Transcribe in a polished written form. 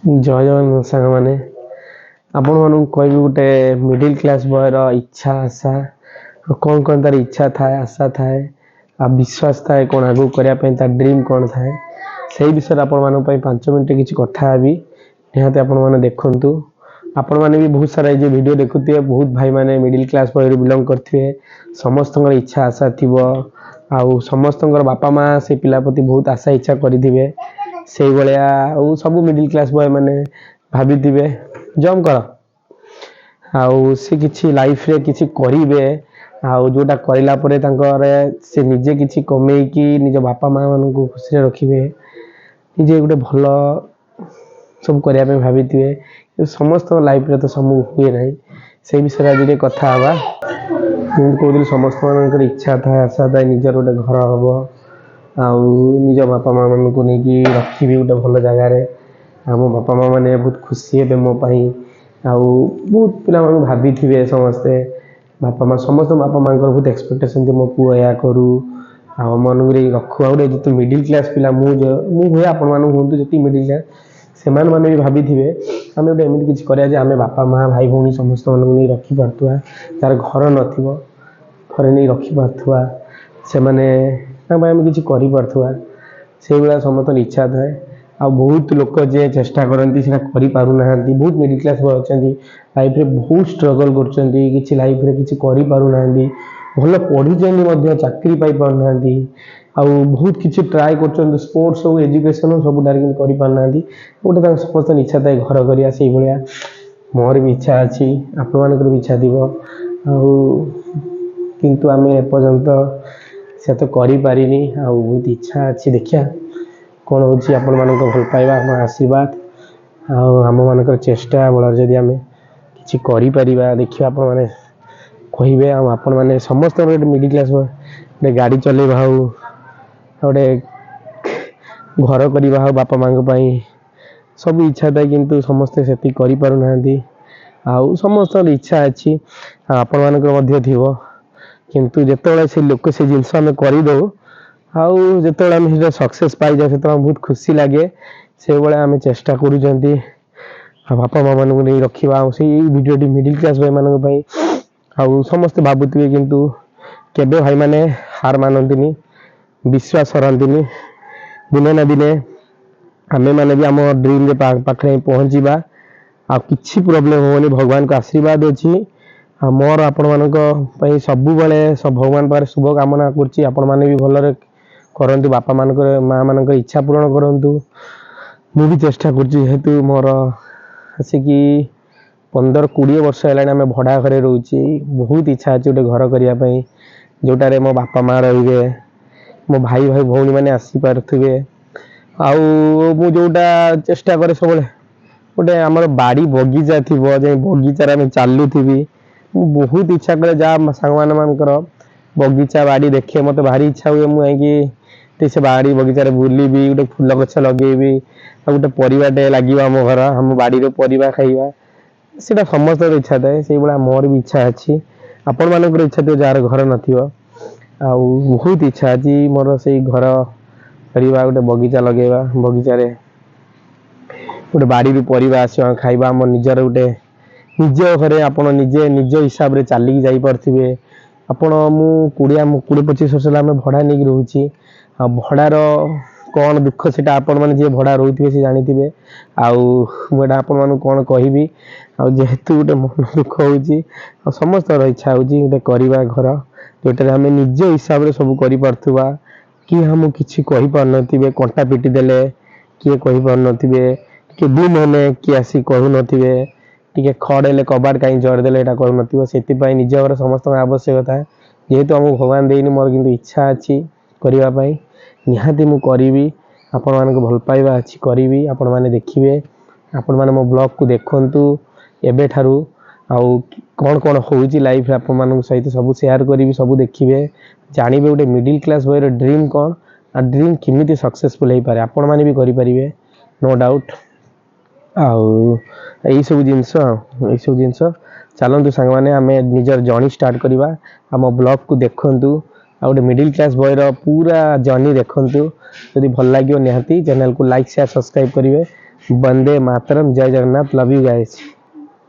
जय जगन सांग मैंने आपण मानू कहबी गोटे मिडिल क्लास बॉयर इच्छा आशा कौन कौन तार इच्छा थाए आशा थाए आ विश्वास थाए कौन आगू करने तार ड्रीम कौन थाए से विषय आपण मान 5 मिनट किसी कथा हेबी निहाती आपण मैंने देखु आपण मैंने भी बहुत सारा जो वीडियो देखुए बहुत भाई मैंने मिडिल क्लास बॉयर बिलंग करेंगे समस्त इच्छा आशा थी आउ समस्त बापा माँ से पिला प्रति बहुत आशा इच्छा करेंगे से भाया सब मिडिल क्लास बॉय मैंने भाभी जम कर आउ से किसी लाइफ रे किसी करेंगे आउ जोटा करला परे से निजे किसी कमेकी निज बापा माँ मान को खुशी रखिए निजे गोटे भल सब करने भाभी समस्त लाइफ रे तो सब हुए ना से विषय आज कथा हवा कहते समस्त मान इच्छा था आशा था निजर गोटे घर हम आउ निज बापा माँ मान को लेकिन रखी गोटे भल जगार आम बापा माँ मैंने बहुत खुशी हे मो आउ बहुत पिला भाभी थे समस्ते बापा माँ समस्त बापा माँ बहुत एक्सपेक्टेशन मो पु या करू आ मन रखु आ जो मिडिल क्लास पिला मुझे आपण मान हूँ जी मिडिल क्लास से मैंने भी भाभी थे आम गोटे एमती किसी करा आम बापा माँ भाई भौणी समस्त मान नहीं रखी पार्थ्वा तार घर न घरे नहीं रखी पार्थ्वा से मैंने किसी करा से भाया समस्त इच्छा थाए आ बहुत लोक जे चेष्टा करती बहुत मिडिल क्लास अच्छा लाइफ रे बहुत स्ट्रगल कर लाइफ रे किसी करें भल पढ़ी चाकरी पाई पारना आउ बहुत किसी ट्राए कर स्पोर्ट्स हो एजुकेशन सब डायरेक्ट कर पारना गोटे समस्त इच्छा थाए घर करिया से भाया मोर भी इच्छा अच्छी आप भी इच्छा थी किंतु आम एपर्यंत से तो करी पारिनी आ बहुत इच्छा अच्छी देखिया कौन हो आपण मान भल पाइबा आम आशीर्वाद आम मान चेष्टा बल जदि आम कि देखिए आपण मैंने कहे आपण मैंने समस्त मिडिल क्लास गोटे गाड़ी चलेबा हो गोटे घर करवा हो बापा माँ सब इच्छा था किंतु समस्ते से करें आउ समस्त इच्छा अच्छी आपण मान किंतु जिते से लोक से जिनस आम करदे आउ जो सक्सेस पाई जाए से बहुत खुशी लगे से भाया आम चेष्टा कर बापा माँ मान नहीं रखा से वीडियो मिडिल क्लास भाई मान आउ समस्ते भावुवे किंतु केबे भाई माने हार मानती विश्वास हरती दिने ना दिने आमे माने भी आम ड्रीम पाखे पहुँचवा आ किसी प्रोब्लेम होनी भगवान को आशीर्वाद अच्छी मोर आपण मान सब बेले सब भगवान पाखे शुभ कामना कर भी भल करंतु बापा मान माँ मान इच्छा पूरण करूँ मु भी चेष्टा करेतु मोर आसिकी 15-20 वर्ष है आम भड़ा घरे रोचे बहुत इच्छा अच्छे गोटे घर करने जोटारे मो बापा माँ रे मो भाई भाई भौणी मैंने आसी पारे आउ जोटा चेष्टा करे सब गोटे आमर बाड़ी बगीचा थी बगीचार आम चलू थी बहुत इच्छा करे जहाँ सांग मानकर बगीचा बाड़ी देखे मत भारी इच्छा हुए मुझे से बाड़ी बगीचार बुलबी गोटे फूल गछ लगेबी आ गोटे परिवाटे लगे आम घर आम बाड़ी परिवा खाइबा से समस्त इच्छा थाए से भाया मोर भी इच्छा अच्छी आपण मान इच्छा थी जार घर न बहुत इच्छा अच्छी मोर से घर करवा गोटे बगीचा लगेगा बगीचारे गोटे बाड़ी परिवा आस खाइबा आम निजर गोटे निज घरे आप निजे निज हिसाब से चलिकी जापे आपण मु 20-25 वर्ष आम भड़ा नहीं रोचे आ भड़ार कौन दुख से आपण मैंने जी भड़ा रोथे से जानी आउटा आपण मान कौन कहि जेहेतु गोटे मन दुख हो समस्त इच्छा हो गोटे करवा घर जोटे आम निज हिसाब से सब करा कि हम किसी कहीपर नी कंटा पिटी देले किए कहीपर नी कि बुम होने किए आसी कहू टे खड़े कबाड़ कहीं जड़देले यहाँ करूँ से निज घर समस्त आवश्यकता जेहेतु आमको भगवान देनी मोर किंतु इच्छा अच्छी करने निहाती मु करी आपण मान भल पाइबा अच्छी करी आपण मैंने देखिए आपण मैंने मो ब्लॉग को देखु एबे ठारू आउ कौन कौन हो लाइफ आप सहित सब शेयर करी सब देखिए जानवे गोटे मिडिल क्लास बॉयर ड्रीम कौन आ ड्रीम किमिति सक्सेसफुल हो पारे आपण मैंने भी करें नो डाउट आउ यही सब जिनस चलतु सांग मैंने आम निजर जर्नी स्टार्ट करवा आम ब्लॉग को देखु आ गोटे मिडिल क्लास बॉयर पूरा जर्नी देखु जदि भल लगे निहाती चैनल को लाइक शेयर सब्सक्राइब करेंगे ବନ୍ଦେ ମାତରମ୍, ଜୟ ଜଗନ୍ନାଥ, ଲଭ୍ ୟୁ ଗାଇସ୍।